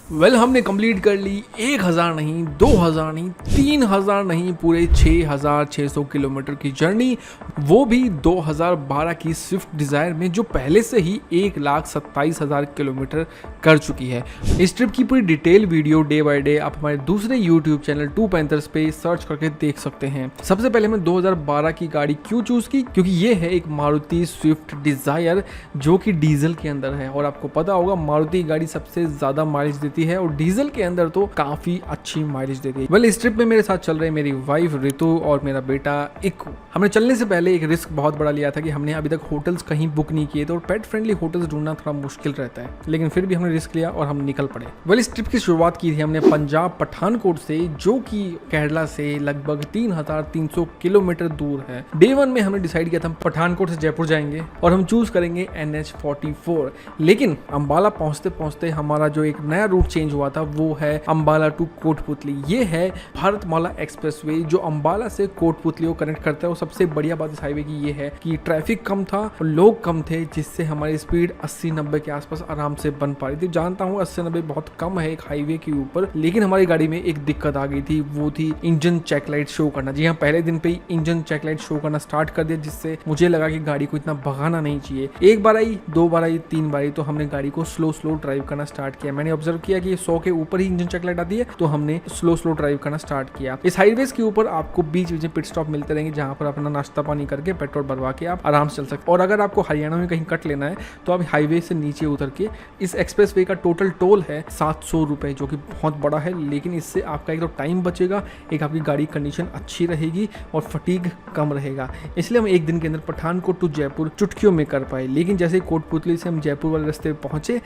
हमने कंप्लीट कर ली 1000 नहीं, 2000 नहीं, 3000 नहीं, पूरे 6600 किलोमीटर की जर्नी, वो भी 2012 की स्विफ्ट डिज़ायर में, जो पहले से ही 1,27,000 किलोमीटर कर चुकी है। इस ट्रिप की पूरी detail video day by day आप हमारे दूसरे यूट्यूब चैनल टू पैंथर्स पे सर्च करके देख सकते हैं। सबसे पहले मैं 2012 की गाड़ी क्यों चूज़ की, क्योंकि ये है एक मारुति स्विफ्ट डिज़ायर जो कि डीजल के अंदर है, और आपको पता होगा मारुति गाड़ी सबसे ज़्यादा माइलेज देती है और डीजल के अंदर तो काफी अच्छी माइलेज देती है। इस ट्रिप में मेरे साथ चल रहे मेरी वाइफ रितु और मेरा बेटा इक्कू। हमने चलने से पहले एक रिस्क बहुत बड़ा लिया था कि हमने अभी तक होटल्स कहीं बुक नहीं किए थे और पेट फ्रेंडली होटल्स ढूंढना थोड़ा मुश्किल रहता है, लेकिन फिर भी हमने रिस्क लिया और हम निकल पड़े। इस ट्रिप की शुरुआत की थी हमने पंजाब पठानकोट से, जो कि केरला से लगभग 3300 किलोमीटर दूर है। डे 1 में हमने डिसाइड किया था हम पठानकोट से जयपुर जाएंगे और हम चूज करेंगे NH44, लेकिन अंबाला पहुंचते पहुंचते हमारा जो एक नया रूट चेंज हुआ था वो है अंबाला टू कोटपुतली। ये है भारतमाला एक्सप्रेसवे जो अंबाला से कोटपुतली को कनेक्ट करता है। और सबसे बढ़िया बात इस हाईवे की ये है कि ट्रैफिक कम था और लोग कम थे, जिससे हमारी स्पीड 80-90 के आसपास आराम से बन पा रही थी। जानता हूँ 80-90 बहुत कम है एक हाईवे के ऊपर, लेकिन हमारी गाड़ी में एक दिक्कत आ गई थी, वो थी इंजन चेक लाइट शो करना। जी हाँ, पहले दिन पे ही इंजन चेक लाइट शो करना स्टार्ट कर दिया, जिससे मुझे लगा कि गाड़ी को इतना भगाना नहीं चाहिए। एक बार आई, 2 बार आई, 3 बार आई, तो हमने गाड़ी को स्लो ड्राइव करना स्टार्ट किया। मैंने ऑब्जर्व किया कि 100 के ऊपर ही इंजन चेक लाइट आती है, तो हमने स्लो ड्राइव करना स्टार्ट किया। इस हाईवेज के ऊपर आपको बीच में पिट स्टॉप मिलते रहेंगे, जहां पर अपना नाश्ता पानी करके पेट्रोल भरवा के आप आराम से चल सकते हैं। और अगर आपको हरियाणा में कहीं कट लेना है तो आप हाईवे से नीचे उतर के, इस एक्सप्रेसवे का टोटल टोल है 700 रुपए, जो कि बहुत बड़ा है, लेकिन इससे आपका एक तो टाइम बचेगा, एक आपकी गाड़ी कंडीशन अच्छी रहेगी और फटीग कम रहेगा। इसलिए हम एक दिन के अंदर पठानकोट टू जयपुर चुटकियों में कर पाए। लेकिन जैसे कोटपुतली से हम जयपुर वाले रास्ते पे पहुंचे,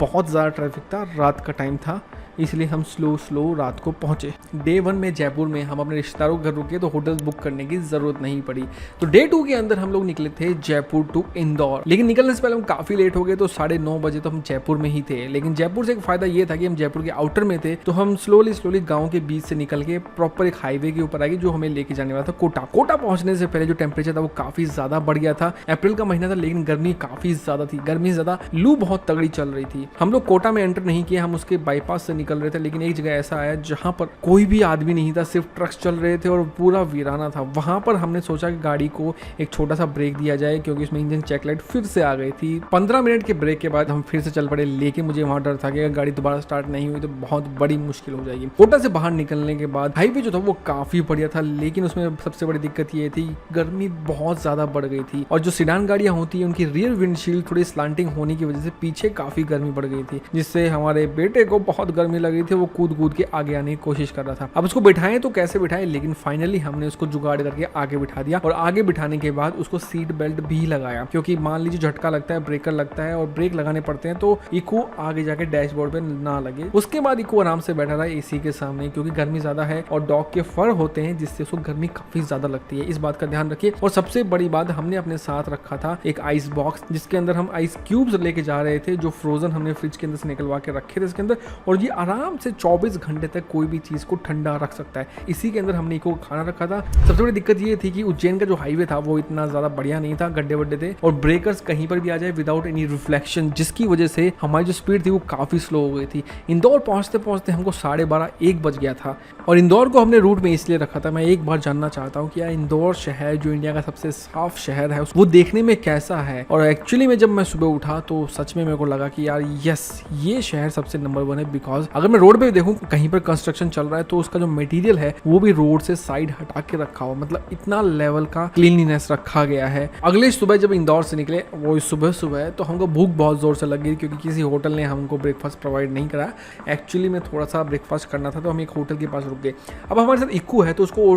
बहुत ज़्यादा ट्रैफिक था, रात का टाइम था, इसलिए हम स्लो रात को पहुंचे। डे 1 में जयपुर में हम अपने रिश्तेदारों के घर रुके, तो होटल बुक करने की जरूरत नहीं पड़ी। तो डे 2 के अंदर हम लोग निकले थे जयपुर टू इंदौर, लेकिन निकलने से पहले हम काफी लेट हो गए, तो 9:30 बजे तो हम जयपुर में ही थे। लेकिन जयपुर से एक फायदा ये था कि हम जयपुर के आउटर में थे, तो हम स्लोली गाँव के बीच से निकल के प्रॉपर एक हाईवे के ऊपर आएगी जो हमें लेके जाने वाला था कोटा पहुंचने से पहले जो टेम्परेचर था वो काफी ज्यादा बढ़ गया था। अप्रैल का महीना था, लेकिन गर्मी काफी ज्यादा थी, गर्मी ज्यादा, लू बहुत तगड़ी चल रही थी। हम लोग कोटा में एंटर नहीं किए, हम उसके बाईपास से निकल रहे थे, लेकिन एक जगह ऐसा आया जहां पर कोई भी आदमी नहीं था, सिर्फ ट्रक्स चल रहे थे और पूरा वीराना था। वहां पर हमने सोचा कि गाड़ी को एक छोटा सा ब्रेक दिया जाए, क्योंकि उसमें इंजन चेक लाइट फिर से आ गई थी। 15 मिनट के ब्रेक के बाद हम फिर से चल पड़े, लेकिन मुझे वहां डर था कि अगर गाड़ी दोबारा स्टार्ट नहीं हुई तो बहुत बड़ी मुश्किल हो जाएगी। कोटा से बाहर निकलने के बाद हाईवे जो था वो काफी बढ़िया था, लेकिन उसमें सबसे बड़ी दिक्कत ये थी, गर्मी बहुत ज्यादा बढ़ गई थी। और जो सिडान गाड़ियां होती है उनकी रियर विंडशील्ड थोड़ी स्लांटिंग होने की वजह से पीछे काफी गर्मी बढ़ गई थी, जिससे हमारे बेटे को बहुत गर्मी लग रही थी। वो कूद के आगे आने की कोशिश कर रहा था। अब उसको बिठाएं तो कैसे बिठाएं, लेकिन फाइनली हमने उसको जुगाड़ करके आगे बिठा दिया। और आगे बिठाने के बाद उसको सीट बेल्ट भी लगाया, क्योंकि मान लीजिए झटका लगता है, ब्रेकर लगता है और ब्रेक लगाने पड़ते हैं, तो इको आगे जाके डैशबोर्ड पे ना लगे। उसके बाद इको आराम से बैठा रहा एसी के सामने, क्योंकि गर्मी ज्यादा है और डॉग के फर होते हैं, जिससे उसको गर्मी काफी ज्यादा लगती है। इस बात का ध्यान रखिए। और सबसे बड़ी बात, हमने अपने साथ रखा था एक आइस बॉक्स, जिसके अंदर हम आइस क्यूब्स लेके जा रहे थे, जो फ्रोजन हमने फ्रिज के अंदर से निकलवा के रखे थे इसके अंदर, और ये आराम से 24 घंटे तक कोई भी चीज को ठंडा रख सकता है। इसी के अंदर हमने इको खाना रखा था। सबसे बड़ी दिक्कत ये थी कि उज्जैन का जो हाईवे था वो इतना ज्यादा बढ़िया नहीं था, गड्ढे वड्ढे थे और ब्रेकर्स कहीं पर भी आ जाए विदाउट एनी रिफ्लेक्शन, जिसकी वजह से हमारी जो स्पीड थी वो काफी स्लो हो गई थी। इंदौर पहुंचते पहुंचते हमको 12:30-1 बज गया था। और इंदौर को हमने रूट में इसलिए रखा था, मैं एक बार जानना चाहता हूँ कि यार इंदौर शहर जो इंडिया का सबसे साफ शहर है वो देखने में कैसा है। और एक्चुअली में जब मैं सुबह उठा तो सच में मेरे को लगा कि यार यस, ये शहर सबसे नंबर 1 है। बिकॉज अगर मैं रोड पे देखूं कहीं पर कंस्ट्रक्शन चल रहा है तो उसका जो मटेरियल है वो भी रोड से साइड हटा के रखा हुआ, मतलब इतना लेवल का क्लीनलीनेस रखा गया है। अगले सुबह जब इंदौर से निकले, वो सुबह तो हमको भूख बहुत जोर से लग गई, क्योंकि किसी होटल ने हमको ब्रेकफास्ट प्रोवाइड नहीं करा। एक्चुअली में थोड़ा सा ब्रेकफास्ट करना था, तो हम एक होटल के पास रुक गए। अब हमारे साथ इक्कू है, तो उसको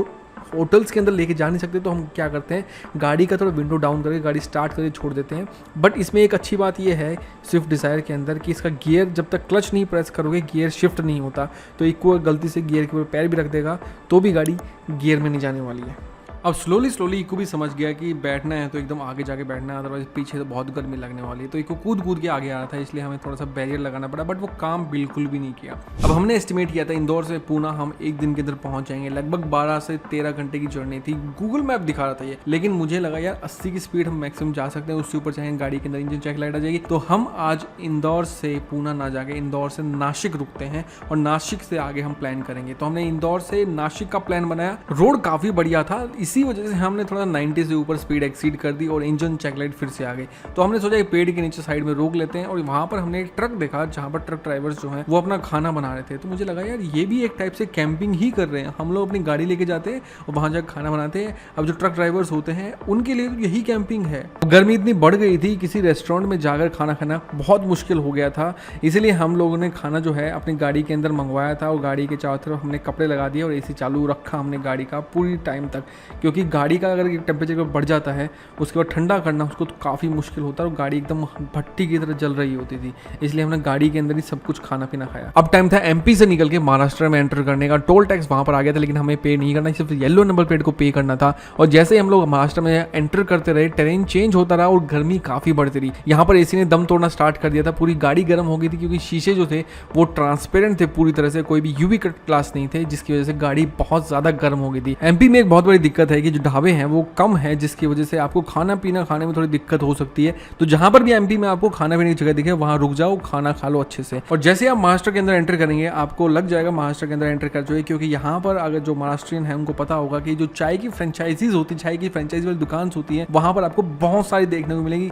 होटल्स के अंदर लेके जा नहीं सकते, तो हम क्या करते हैं, गाड़ी का थोड़ा विंडो डाउन करके गाड़ी स्टार्ट करके छोड़ देते हैं। बट इसमें एक अच्छी बात ये है स्विफ्ट डिज़ायर के अंदर कि इसका गियर, जब तक क्लच नहीं प्रेस करोगे गियर शिफ्ट नहीं होता। तो इक्को गलती से गियर के ऊपर पैर भी रख देगा तो भी गाड़ी गियर में नहीं जाने वाली है। अब स्लोली स्लोली इको भी समझ गया कि बैठना है तो एकदम आगे जाके बैठना है, अदरवाइज पीछे तो बहुत गर्मी लगने वाली है। तो इको कूद कूद के आगे आ रहा था, इसलिए हमें थोड़ा सा बैरियर लगाना पड़ा, बट वो काम बिल्कुल भी नहीं किया। अब हमने एस्टिमेट किया था इंदौर से पूना हम एक दिन के अंदर पहुंच जाएंगे, लगभग 12 से 13 घंटे की जर्नी थी, गूगल मैप दिखा रहा था ये। लेकिन मुझे लगा यार 80 की स्पीड हम मैक्सिमम जा सकते हैं, उससे ऊपर चाहेंगे गाड़ी के अंदर इंजन चेक लाइट आ जाएगी। तो हम आज इंदौर से पूना ना जाके इंदौर से नासिक रुकते हैं और नासिक से आगे हम प्लान करेंगे। तो हमने इंदौर से नासिक का प्लान बनाया। रोड काफ़ी बढ़िया था, इसी वजह से हमने थोड़ा 90 से ऊपर स्पीड एक्सीड कर दी और इंजन चेकलाइट फिर से आ गई। तो हमने सोचा कि पेड़ के नीचे साइड में रोक लेते हैं, और वहाँ पर हमने एक ट्रक देखा जहाँ पर ट्रक ड्राइवर्स जो हैं वो अपना खाना बना रहे थे। तो मुझे लगा यार ये भी एक टाइप से कैंपिंग ही कर रहे हैं, हम लोग अपनी गाड़ी लेके जाते हैं और वहाँ जाकर खाना बनाते हैं। अब जो ट्रक ड्राइवर्स होते हैं उनके लिए तो यही कैंपिंग है। गर्मी इतनी बढ़ गई थी, किसी रेस्टोरेंट में जाकर खाना खाना बहुत मुश्किल हो गया था, इसीलिए हम लोगों ने खाना जो है अपनी गाड़ी के अंदर मंगवाया था और गाड़ी के चारों तरफ हमने कपड़े लगा दिए और एसी चालू रखा हमने गाड़ी का पूरी टाइम तक, क्योंकि गाड़ी का अगर टेम्परेचर बढ़ जाता है उसके बाद ठंडा करना उसको तो काफ़ी मुश्किल होता है और गाड़ी एकदम भट्टी की तरह जल रही होती थी, इसलिए हमने गाड़ी के अंदर ही सब कुछ खाना पीना खाया। अब टाइम था एमपी से निकल के महाराष्ट्र में एंटर करने का। टोल टैक्स वहाँ पर आ गया था, लेकिन हमें पे नहीं करना, सिर्फ येलो नंबर प्लेट को पे करना था। और जैसे ही हम लोग महाराष्ट्र में एंटर करते रहे, टेरेन चेंज होता रहा और गर्मी काफ़ी बढ़ती रही। यहाँ पर एसी ने दम तोड़ना स्टार्ट कर दिया था, पूरी गाड़ी गर्म हो गई थी, क्योंकि शीशे जो थे वो ट्रांसपेरेंट थे पूरी तरह से, कोई भी यूवी कट ग्लास नहीं थे, जिसकी वजह से गाड़ी बहुत ज़्यादा गर्म हो गई थी। एमपी में एक बहुत बड़ी दिक्कत है कि जो ढाबे हैं वो कम है, जिसकी वजह से आपको खाना पीना खाने में थोड़ी दिक्कत हो सकती है। तो जहां पर भी एमपी में आपको खाना पीने की जगह दिखे वहां रुक जाओ, खाना खा लो अच्छे से। और जैसे आप महाराष्ट्र के अंदर एंटर करेंगे आपको लग जाएगा महाराष्ट्र के अंदर एंटर कर जाइए, क्योंकि यहाँ पर अगर जो महाराष्ट्रियन है उनको पता होगा कि जो चाय की फ्रेंचाइजीज होती है, चाय की फ्रेंचाइजी वाली दुकान होती है, वहां पर आपको बहुत सारी देखने को मिलेंगी।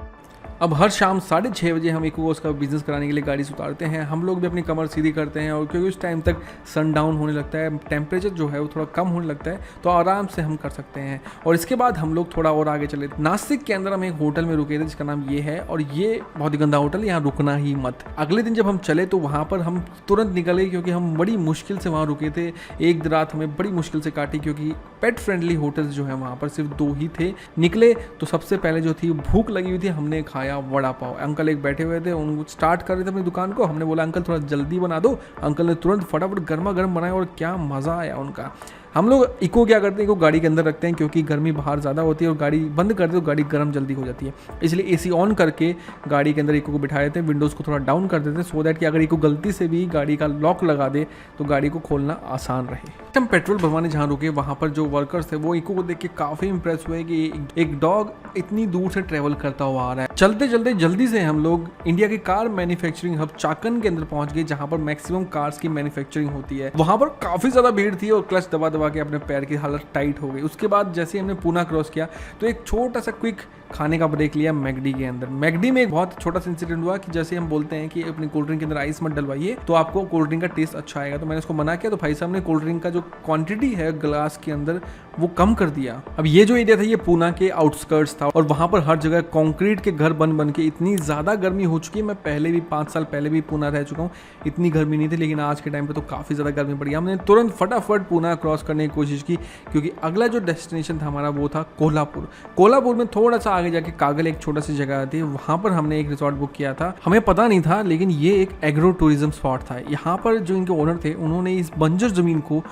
अब हर शाम 6:30 बजे हम इको उसका बिजनेस कराने के लिए गाड़ी से उतारते हैं। हम लोग भी अपनी कमर सीधी करते हैं, और क्योंकि उस टाइम तक सन डाउन होने लगता है, टेम्परेचर जो है वो थोड़ा कम होने लगता है, तो आराम से हम कर सकते हैं। और इसके बाद हम लोग थोड़ा और आगे चले। नासिक के अंदर हम एक होटल में रुके थे जिसका नाम ये है, और ये बहुत ही गंदा होटल है, यहाँ रुकना ही मत। अगले दिन जब हम चले तो वहाँ पर हम तुरंत निकले, क्योंकि हम बड़ी मुश्किल से वहाँ रुके थे। एक रात हमें बड़ी मुश्किल से काटी, क्योंकि पेट फ्रेंडली होटल्स जो है वहाँ पर सिर्फ 2 ही थे। निकले तो सबसे पहले जो थी भूख लगी हुई थी, हमने खाया वड़ा पाव। अंकल एक बैठे हुए थे, उनको स्टार्ट कर रहे थे अपनी दुकान को, हमने बोला अंकल थोड़ा जल्दी बना दो। अंकल ने तुरंत फटाफट गर्मा गर्म बनाया और क्या मज़ा आया उनका। हम लोग इको क्या करते हैं, इको गाड़ी के अंदर रखते हैं, क्योंकि गर्मी बाहर ज़्यादा होती है और गाड़ी बंद करते तो गाड़ी गर्म जल्दी हो जाती है, इसलिए एसी ऑन करके गाड़ी के अंदर इको को बिठा देते हैं, विंडोज़ को थोड़ा डाउन कर देते हैं, सो दैट कि अगर इको गलती से भी गाड़ी का लॉक लगा दे तो गाड़ी को खोलना आसान रहे। हम पेट्रोल भरवाने जहाँ रुके वहाँ पर जो वर्कर्स थे वो इको को देख के काफ़ी इंप्रेस हुए कि एक डॉग इतनी दूर से ट्रेवल करता हुआ आ रहा है। चलते चलते जल्दी से हम लोग इंडिया के कार मैन्युफैक्चरिंग हब चाकन के अंदर पहुंच गए, जहाँ पर मैक्सिमम कार्स की मैन्युफैक्चरिंग होती है। वहाँ पर काफ़ी ज़्यादा भीड़ थी और क्लच दबा दबा के अपने पैर की हालत टाइट हो गई। उसके बाद जैसे ही हमने पूना क्रॉस किया तो एक छोटा सा क्विक खाने का ब्रेक लिया मैगडी के अंदर। मैगडी में एक बहुत छोटा सा इंसिडेंट हुआ कि जैसे हम बोलते हैं कि अपनी कोल्ड ड्रिंक के अंदर आइस मत डलवाइए तो आपको कोल्ड ड्रिंक का टेस्ट अच्छा आएगा, तो मैंने उसको मना किया। तो भाई साहब ने कोल्ड ड्रिंक का जो क्वांटिटी है ग्लास के अंदर वो कम कर दिया। अब ये जो एरिया था ये पूना के आउटस्कर्ट्स था और वहाँ पर हर जगह कंक्रीट के घर बन बन के इतनी ज़्यादा गर्मी हो चुकी है। मैं पहले भी 5 साल पहले भी पूना रह चुका हूँ, इतनी गर्मी नहीं थी, लेकिन आज के टाइम पे तो काफ़ी ज़्यादा गर्मी पड़ी। हमने तुरंत फटाफट पूना क्रॉस करने की कोशिश की, क्योंकि अगला जो डेस्टिनेशन था हमारा वो था कोल्हापुर। कोल्हापुर में थोड़ा सा आगे जाके कागल एक छोटा सी जगह थी, वहाँ पर हमने एक रिसोर्ट बुक किया था। हमें पता नहीं था, लेकिन ये एक एग्रो टूरिज्म स्पॉट था। यहाँ पर जो इनके ओनर थे उन्होंने इस बंजर ज़मीन को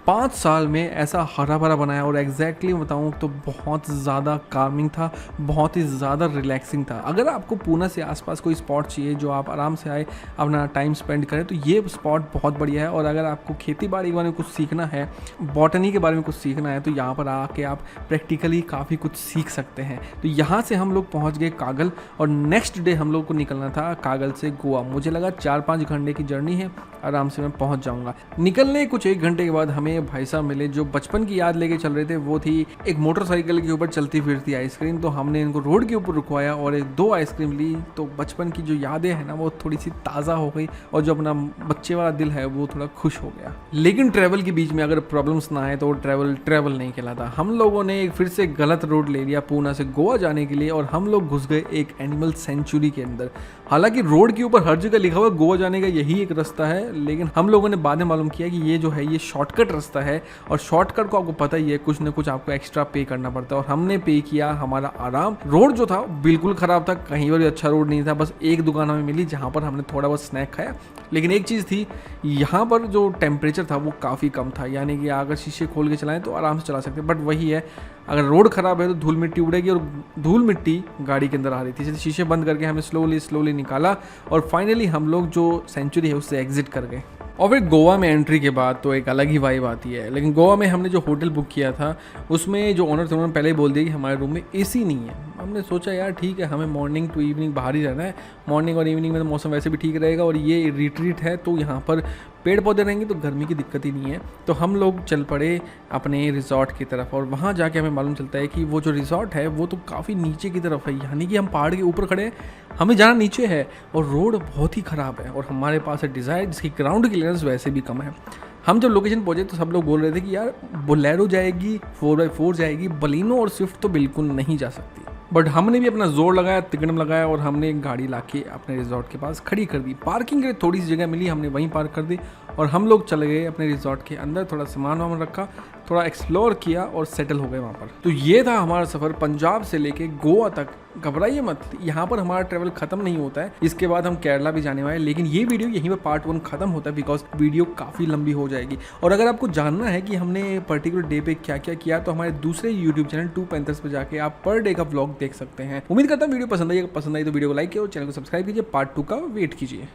5 साल में ऐसा हरा भरा बनाया और एग्जैक्टली बताऊँ तो बहुत ज़्यादा कार्मिंग था, बहुत ही ज़्यादा रिलैक्सिंग था। अगर आपको पूना से आसपास कोई स्पॉट चाहिए जो आप आराम से आए अपना टाइम स्पेंड करें तो ये स्पॉट बहुत बढ़िया है। और अगर आपको खेती बाड़ी के बारे में कुछ सीखना है, बॉटनी के बारे में कुछ सीखना है, तो यहाँ पर आके आप प्रैक्टिकली काफ़ी कुछ सीख सकते हैं। तो यहाँ से हम लोग पहुँच गए कागल और नेक्स्ट डे हम लोग को निकलना था कागल से गोवा। मुझे लगा 4-5 घंटे की जर्नी है, आराम से मैं पहुँच जाऊँगा। निकलने कुछ 1 घंटे के बाद हमें भाई साहब मिले जो बचपन की याद लेके चल रहे थे। वो थी एक मोटरसाइकिल के ऊपर चलती फिरती आइसक्रीम। तो हमने इनको रोड के ऊपर रुकवाया और 2 आइसक्रीम ली। तो बचपन की जो यादें हैं ना वो थोड़ी सी ताज़ा हो गई और जो अपना बच्चे वाला दिल है वो थोड़ा खुश हो गया। लेकिन ट्रैवल के बीच में अगर प्रॉब्लम्स ना आए तो ट्रैवल नहीं कहलाता। हम लोगों ने फिर से गलत रोड ले लिया पूना से गोवा जाने के लिए और हम लोग घुस गए एक एनिमल सेंचुरी के अंदर। हालांकि रोड के ऊपर हर जगह लिखा हुआ गोवा जाने का यही एक रास्ता है, लेकिन हम लोगों ने बाद में मालूम किया कि ये जो है ये शॉर्टकट रास्ता है और शॉर्टकट को आपको पता ही है, कुछ ना कुछ आपको एक्स्ट्रा पे करना पड़ता है और हमने पे किया हमारा आराम। रोड जो था बिल्कुल ख़राब था, कहीं पर भी अच्छा रोड नहीं था, बस एक दुकान हमें मिली जहाँ पर हमने थोड़ा बहुत स्नैक खाया। लेकिन एक चीज़ थी, यहाँ पर जो टेम्परेचर था वो काफ़ी कम था, यानी कि अगर शीशे खोल के चलाएं तो आराम से चला सकते हैं। बट वही है, अगर रोड ख़राब है तो धूल मिट्टी उड़ेगी और धूल मिट्टी गाड़ी के अंदर आ रही थी, इसलिए शीशे बंद करके हमें स्लोली निकाला और फाइनली हम लोग जो सेंचुरी है उससे एग्जिट कर गए। और फिर गोवा में एंट्री के बाद तो एक अलग ही वाइब आती है। लेकिन गोवा में हमने जो होटल बुक किया था उसमें जो ओनर थे उन्होंने पहले ही बोल दिया कि हमारे रूम में एसी नहीं है। हमने सोचा यार ठीक है, हमें मॉर्निंग टू इवनिंग बाहर ही रहना है, मॉर्निंग और इवनिंग में तो मौसम वैसे भी ठीक रहेगा और ये रिट्रीट है तो यहाँ पर पेड़ पौधे रहेंगे तो गर्मी की दिक्कत ही नहीं है। तो हम लोग चल पड़े अपने रिजॉर्ट की तरफ और वहाँ जाके हमें मालूम चलता है कि वो जो रिजॉर्ट है वो तो काफ़ी नीचे की तरफ है, यानी कि हम पहाड़ के ऊपर खड़े हैं, हमें जाना नीचे है और रोड बहुत ही ख़राब है और हमारे पास है डिज़ायर जिसकी ग्राउंड क्लियरेंस वैसे भी कम है। हम जब लोकेशन पहुंचे तो सब लोग बोल रहे थे कि यार बोलेरो जाएगी, 4x4 जाएगी, बलिनो और स्विफ्ट तो बिल्कुल नहीं जा सकती। बट हमने भी अपना जोर लगाया, तिकड़म लगाया और हमने एक गाड़ी लाके अपने रिजॉर्ट के पास खड़ी कर दी। पार्किंग के लिए थोड़ी सी जगह मिली, हमने वहीं पार्क कर दी और हम लोग चले गए अपने रिजॉर्ट के अंदर। थोड़ा सामान वामान रखा, थोड़ा एक्सप्लोर किया और सेटल हो गए वहाँ पर। तो ये था हमारा सफ़र पंजाब से लेके गोवा तक। घबराइए मत, यहाँ पर हमारा ट्रैवल खत्म नहीं होता है, इसके बाद हम केरला भी जाने वाले हैं। लेकिन ये वीडियो यहीं पर पार्ट 1 खत्म होता है बिकॉज वीडियो काफ़ी लंबी हो जाएगी। और अगर आपको जानना है कि हमने पर्टिकुलर डे पे क्या क्या किया तो हमारे दूसरे यूट्यूब चैनल 2 पैंथर्स पर जाके आप पर डे का व्लॉग देख सकते हैं। उम्मीद करता हूँ वीडियो पसंद आई तो वीडियो को लाइक कीजिए और चैनल को सब्सक्राइब कीजिए। पार्ट 2 का वेट कीजिए।